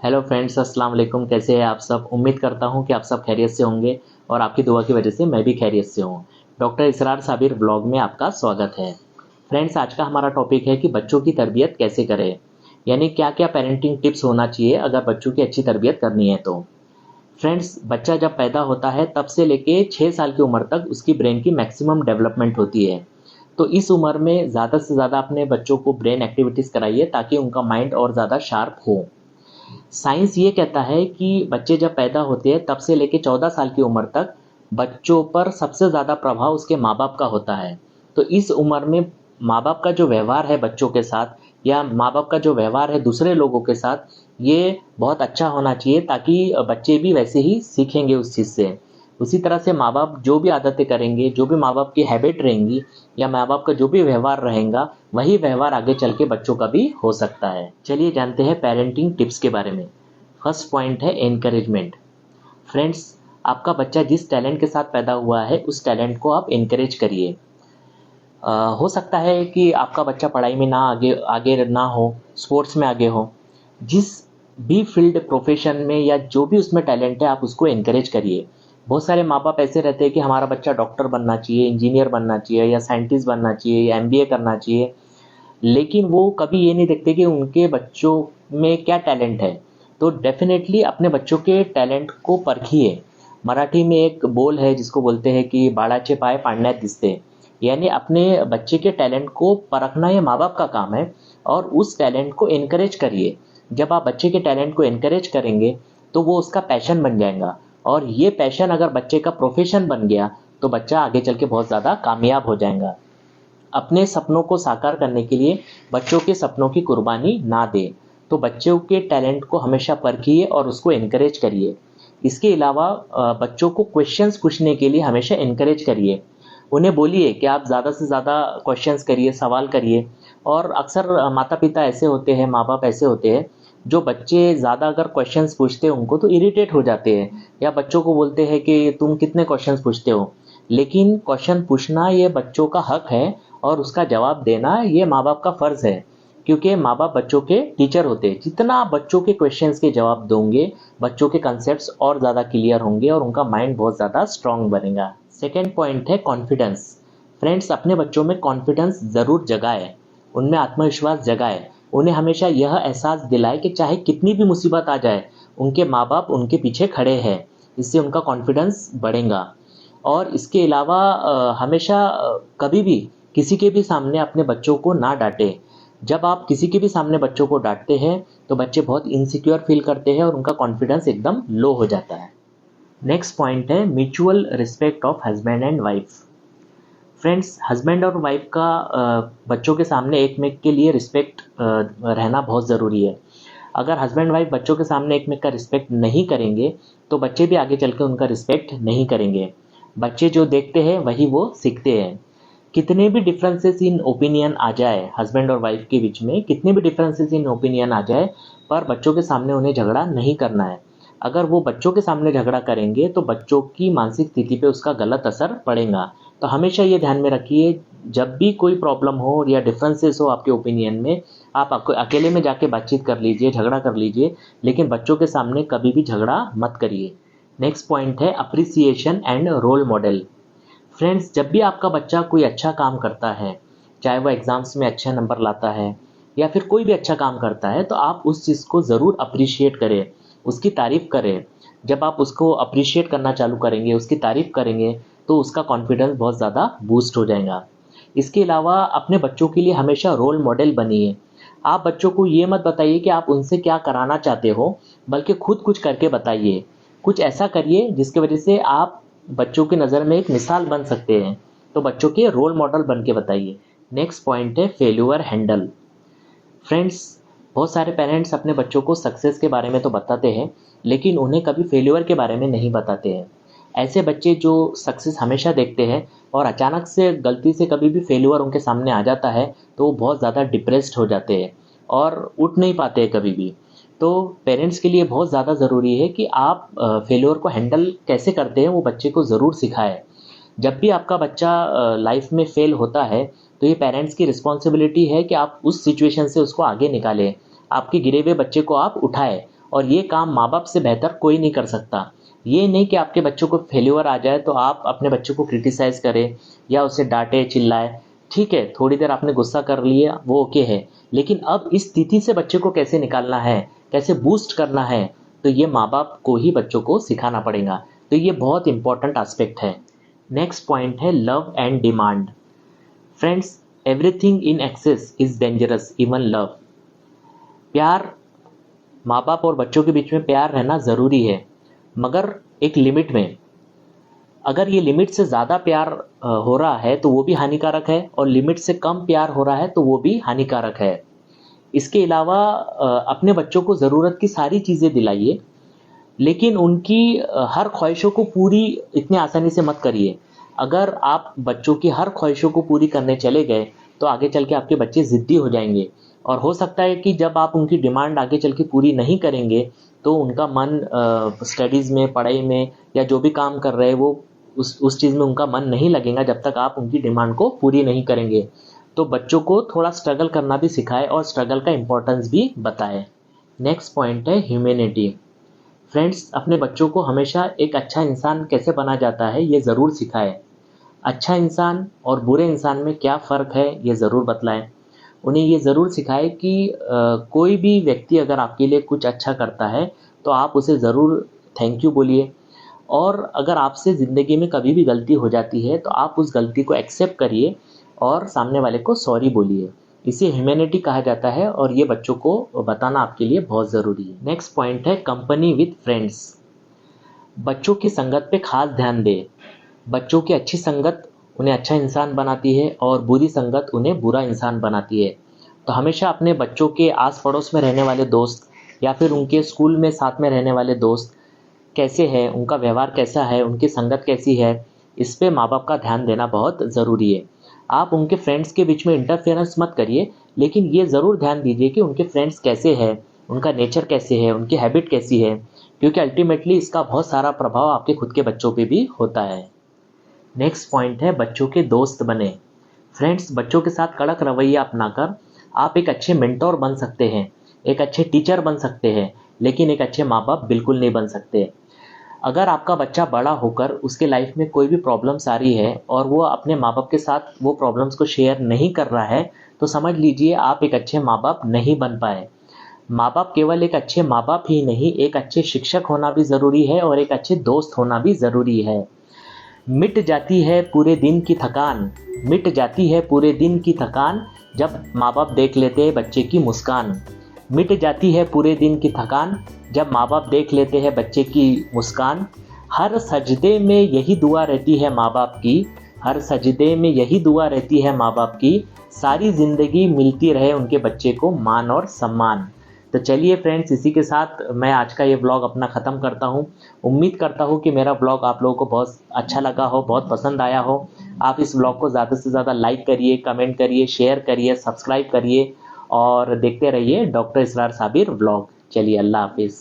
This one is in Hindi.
हेलो फ्रेंड्स, अस्सलाम वालेकुम। कैसे हैं आप सब? उम्मीद करता हूं कि आप सब खैरियत से होंगे और आपकी दुआ की वजह से मैं भी खैरियत से हूं। डॉक्टर इसरार साबिर ब्लॉग में आपका स्वागत है। फ्रेंड्स, आज का हमारा टॉपिक है कि बच्चों की तरबियत कैसे करें, यानी क्या क्या पेरेंटिंग टिप्स होना चाहिए अगर बच्चों की अच्छी तरबियत करनी है तो। फ्रेंड्स, बच्चा जब पैदा होता है तब से लेके 6 साल की उम्र तक उसकी ब्रेन की मैक्सिमम डेवलपमेंट होती है। तो इस उम्र में ज़्यादा से ज़्यादा अपने बच्चों को ब्रेन एक्टिविटीज़ कराइए ताकि उनका माइंड और ज़्यादा शार्प हो। साइंस ये कहता है कि बच्चे जब पैदा होते हैं तब से लेकर 14 साल की उम्र तक बच्चों पर सबसे ज़्यादा प्रभाव उसके माँ बाप का होता है। तो इस उम्र में माँ बाप का जो व्यवहार है बच्चों के साथ, या माँ बाप का जो व्यवहार है दूसरे लोगों के साथ, ये बहुत अच्छा होना चाहिए ताकि बच्चे भी वैसे ही सीखेंगे उस चीज़ से। उसी तरह से माँ बाप जो भी आदतें करेंगे, जो भी माँ बाप की हैबिट रहेंगी, या माँ बाप का जो भी व्यवहार रहेगा, वही व्यवहार आगे चल के बच्चों का भी हो सकता है। चलिए जानते हैं पेरेंटिंग टिप्स के बारे में। फर्स्ट पॉइंट है एनकरेजमेंट। फ्रेंड्स, आपका बच्चा जिस टैलेंट के साथ पैदा हुआ है उस टैलेंट को आप एनकरेज करिए। हो सकता है कि आपका बच्चा पढ़ाई में ना आगे आगे ना हो, स्पोर्ट्स में आगे हो। जिस भी फील्ड प्रोफेशन में या जो भी उसमें टैलेंट है आप उसको एनकरेज करिए। बहुत सारे माँ बाप ऐसे रहते हैं कि हमारा बच्चा डॉक्टर बनना चाहिए, इंजीनियर बनना चाहिए, या साइंटिस्ट बनना चाहिए, या एमबीए करना चाहिए, लेकिन वो कभी ये नहीं देखते कि उनके बच्चों में क्या टैलेंट है। तो डेफिनेटली अपने बच्चों के टैलेंट को परखिए। मराठी में एक बोल है जिसको बोलते हैं कि बाळाचे पाय पाळण्यात दिसते, यानी अपने बच्चे के टैलेंट को परखना ये माँ बाप का काम है और उस टैलेंट को एनकरेज करिए। जब आप बच्चे के टैलेंट को एनकरेज करेंगे तो वो उसका पैशन बन जाएगा, और ये पैशन अगर बच्चे का प्रोफेशन बन गया तो बच्चा आगे चल के बहुत ज़्यादा कामयाब हो जाएगा। अपने सपनों को साकार करने के लिए बच्चों के सपनों की कुर्बानी ना दें। तो बच्चों के टैलेंट को हमेशा परखिए और उसको एनकरेज करिए। इसके अलावा बच्चों को क्वेश्चंस पूछने के लिए हमेशा एनकरेज करिए। उन्हें बोलिए कि आप ज़्यादा से ज़्यादा क्वेश्चंस करिए, सवाल करिए। और अक्सर माता पिता ऐसे होते हैं, माँ बाप ऐसे होते हैं, जो बच्चे ज़्यादा अगर क्वेश्चंस पूछते हैं उनको तो इरिटेट हो जाते हैं, या बच्चों को बोलते हैं कि तुम कितने क्वेश्चंस पूछते हो। लेकिन क्वेश्चन पूछना ये बच्चों का हक है और उसका जवाब देना ये माँ बाप का फ़र्ज़ है, क्योंकि माँ बाप बच्चों के टीचर होते हैं। जितना आप बच्चों के क्वेश्चंस के जवाब दोगे, बच्चों के कंसेप्ट्स और ज़्यादा क्लियर होंगे और उनका माइंड बहुत ज़्यादा स्ट्रांग बनेगा। सेकेंड पॉइंट है कॉन्फिडेंस। फ्रेंड्स, अपने बच्चों में कॉन्फिडेंस ज़रूर जगाए, उनमें आत्मविश्वास जगाए। उन्हें हमेशा यह एहसास दिलाए कि चाहे कितनी भी मुसीबत आ जाए, उनके माँ बाप उनके पीछे खड़े हैं। इससे उनका कॉन्फिडेंस बढ़ेगा। और इसके अलावा हमेशा कभी भी किसी के भी सामने अपने बच्चों को ना डांटें। जब आप किसी के भी सामने बच्चों को डांटते हैं तो बच्चे बहुत इनसिक्योर फील करते हैं और उनका कॉन्फिडेंस एकदम लो हो जाता है। नेक्स्ट पॉइंट है mutual respect of husband and wife. Friends, husband और वाइफ का बच्चों के सामने एक मेक के लिए रिस्पेक्ट रहना बहुत ज़रूरी है। अगर हस्बैंड वाइफ बच्चों के सामने एक मेक का रिस्पेक्ट नहीं करेंगे तो बच्चे भी आगे चल के उनका रिस्पेक्ट नहीं करेंगे। बच्चे जो देखते हैं वही वो सीखते हैं। कितने भी डिफरेंसेस इन ओपिनियन आ जाए, हस्बैंड और वाइफ के बीच में कितने भी डिफरेंसेस इन ओपिनियन आ जाए, पर बच्चों के सामने उन्हें झगड़ा नहीं करना है। अगर वो बच्चों के सामने झगड़ा करेंगे तो बच्चों की मानसिक स्थिति पे उसका गलत असर पड़ेगा। तो हमेशा ये ध्यान में रखिए, जब भी कोई प्रॉब्लम हो या डिफरेंसेस हो आपके ओपिनियन में, आप अकेले में जाके बातचीत कर लीजिए, झगड़ा कर लीजिए, लेकिन बच्चों के सामने कभी भी झगड़ा मत करिए। नेक्स्ट पॉइंट है appreciation and role model. Friends, जब भी आपका बच्चा कोई अच्छा काम करता है, चाहे वो एग्ज़ाम्स में अच्छे नंबर लाता है या फिर कोई भी अच्छा काम करता है, तो आप उस चीज़ को ज़रूर अप्रिशिएट करें, उसकी तारीफ़ करें। जब आप उसको अप्रिशिएट करना चालू करेंगे, उसकी तारीफ़ करेंगे, तो उसका कॉन्फिडेंस बहुत ज़्यादा बूस्ट हो जाएगा। इसके अलावा अपने बच्चों के लिए हमेशा रोल मॉडल बनिए। आप बच्चों को ये मत बताइए कि आप उनसे क्या कराना चाहते हो, बल्कि खुद कुछ करके बताइए। कुछ ऐसा करिए जिसकी वजह से आप बच्चों की नज़र में एक मिसाल बन सकते हैं। तो बच्चों के रोल मॉडल बन के बताइए। नेक्स्ट पॉइंट है फेल्यूर हैंडल। फ्रेंड्स, बहुत सारे पेरेंट्स अपने बच्चों को सक्सेस के बारे में तो बताते हैं, लेकिन उन्हें कभी फेल्यूर के बारे में नहीं बताते हैं। ऐसे बच्चे जो सक्सेस हमेशा देखते हैं और अचानक से गलती से कभी भी फेल्यूर उनके सामने आ जाता है तो वो बहुत ज़्यादा डिप्रेस्ड हो जाते हैं और उठ नहीं पाते हैं कभी भी। तो पेरेंट्स के लिए बहुत ज़्यादा ज़रूरी है कि आप फेल्योर को हैंडल कैसे करते हैं वो बच्चे को ज़रूर सिखाएं। जब भी आपका बच्चा लाइफ में फेल होता है तो ये पेरेंट्स की रिस्पॉन्सिबिलिटी है कि आप उस सिचुएशन से उसको आगे निकालें, आपके गिरे हुए बच्चे को आप उठाएं और ये काम माँ बाप से बेहतर कोई नहीं कर सकता। ये नहीं कि आपके बच्चों को फेल्यूर आ जाए तो आप अपने बच्चों को क्रिटिसाइज करें या उसे डांटे चिल्लाए। ठीक है, थोड़ी देर आपने गुस्सा कर लिया वो ओके है, लेकिन अब इस स्थिति से बच्चे को कैसे निकालना है, कैसे बूस्ट करना है, तो ये माँ बाप को ही बच्चों को सिखाना पड़ेगा। तो ये बहुत इंपॉर्टेंट एस्पेक्ट है। नेक्स्ट पॉइंट है love and demand. Friends, everything in excess is dangerous, even love. प्यार, माँ बाप और बच्चों के बीच में प्यार रहना ज़रूरी है, मगर एक लिमिट में। अगर ये लिमिट से ज़्यादा प्यार हो रहा है तो वो भी हानिकारक है, और लिमिट से कम प्यार हो रहा है तो वो भी हानिकारक है। इसके अलावा अपने बच्चों को ज़रूरत की सारी चीज़ें दिलाइए, लेकिन उनकी हर ख्वाहिशों को पूरी इतनी आसानी से मत करिए। अगर आप बच्चों की हर ख्वाहिशों को पूरी करने चले गए तो आगे चल के आपके बच्चे ज़िद्दी हो जाएंगे, और हो सकता है कि जब आप उनकी डिमांड आगे चल के पूरी नहीं करेंगे तो उनका मन स्टडीज़ में, पढ़ाई में, या जो भी काम कर रहे हैं वो उस चीज़ में उनका मन नहीं लगेगा जब तक आप उनकी डिमांड को पूरी नहीं करेंगे। तो बच्चों को थोड़ा स्ट्रगल करना भी सिखाएं और स्ट्रगल का इम्पोर्टेंस भी बताएं। नेक्स्ट पॉइंट है ह्यूमैनिटी। फ्रेंड्स, अपने बच्चों को हमेशा एक अच्छा इंसान कैसे बना जाता है ये ज़रूर सिखाएं। अच्छा इंसान और बुरे इंसान में क्या फ़र्क है ये ज़रूर बतलाएं। उन्हें ये ज़रूर सिखाएं कि कोई भी व्यक्ति अगर आपके लिए कुछ अच्छा करता है तो आप उसे ज़रूर थैंक यू बोलिए, और अगर आपसे ज़िंदगी में कभी भी गलती हो जाती है तो आप उस गलती को एक्सेप्ट करिए और सामने वाले को सॉरी बोलिए। इसे ह्यूमैनिटी कहा जाता है, और ये बच्चों को बताना आपके लिए बहुत ज़रूरी है। नेक्स्ट पॉइंट है कंपनी विथ फ्रेंड्स। बच्चों की संगत पे खास ध्यान दें। बच्चों की अच्छी संगत उन्हें अच्छा इंसान बनाती है और बुरी संगत उन्हें बुरा इंसान बनाती है। तो हमेशा अपने बच्चों के आस पड़ोस में रहने वाले दोस्त या फिर उनके स्कूल में साथ में रहने वाले दोस्त कैसे हैं, उनका व्यवहार कैसा है, उनकी संगत कैसी है, इस पे माँ बाप का ध्यान देना बहुत ज़रूरी है। आप उनके फ्रेंड्स के बीच में इंटरफेरेंस मत करिए, लेकिन ये ज़रूर ध्यान दीजिए कि उनके फ्रेंड्स कैसे हैं, उनका नेचर कैसे है, उनकी हैबिट कैसी है, क्योंकि अल्टीमेटली इसका बहुत सारा प्रभाव आपके खुद के बच्चों पे भी होता है। नेक्स्ट पॉइंट है बच्चों के दोस्त बने। फ्रेंड्स, बच्चों के साथ कड़क रवैया अपनाकर आप एक अच्छे मेंटोर बन सकते हैं, एक अच्छे टीचर बन सकते हैं, लेकिन एक अच्छे माँ बाप बिल्कुल नहीं बन सकते। अगर आपका बच्चा बड़ा होकर उसके लाइफ में कोई भी प्रॉब्लम्स आ रही है और वो अपने माँ बाप के साथ वो प्रॉब्लम्स को शेयर नहीं कर रहा है, तो समझ लीजिए आप एक अच्छे माँ बाप नहीं बन पाए। माँ बाप केवल एक अच्छे माँ बाप ही नहीं, एक अच्छे शिक्षक होना भी ज़रूरी है और एक अच्छे दोस्त होना भी ज़रूरी है। मिट जाती है पूरे दिन की थकान, मिट जाती है पूरे दिन की थकान, जब माँ बाप देख लेते हैं बच्चे की मुस्कान। मिट जाती है पूरे दिन की थकान, जब माँ बाप देख लेते हैं बच्चे की मुस्कान। हर सजदे में यही दुआ रहती है माँ बाप की, हर सजदे में यही दुआ रहती है माँ बाप की, सारी ज़िंदगी मिलती रहे उनके बच्चे को मान और सम्मान। तो चलिए फ्रेंड्स, इसी के साथ मैं आज का ये व्लॉग अपना ख़त्म करता हूँ। उम्मीद करता हूँ कि मेरा व्लॉग आप लोगों को बहुत अच्छा लगा हो, बहुत पसंद आया हो। आप इस व्लॉग को ज़्यादा से ज़्यादा लाइक करिए, कमेंट करिए, शेयर करिए, सब्सक्राइब करिए और देखते रहिए डॉक्टर इसरार साबिर व्लॉग। चलिए, अल्लाह हाफिज़।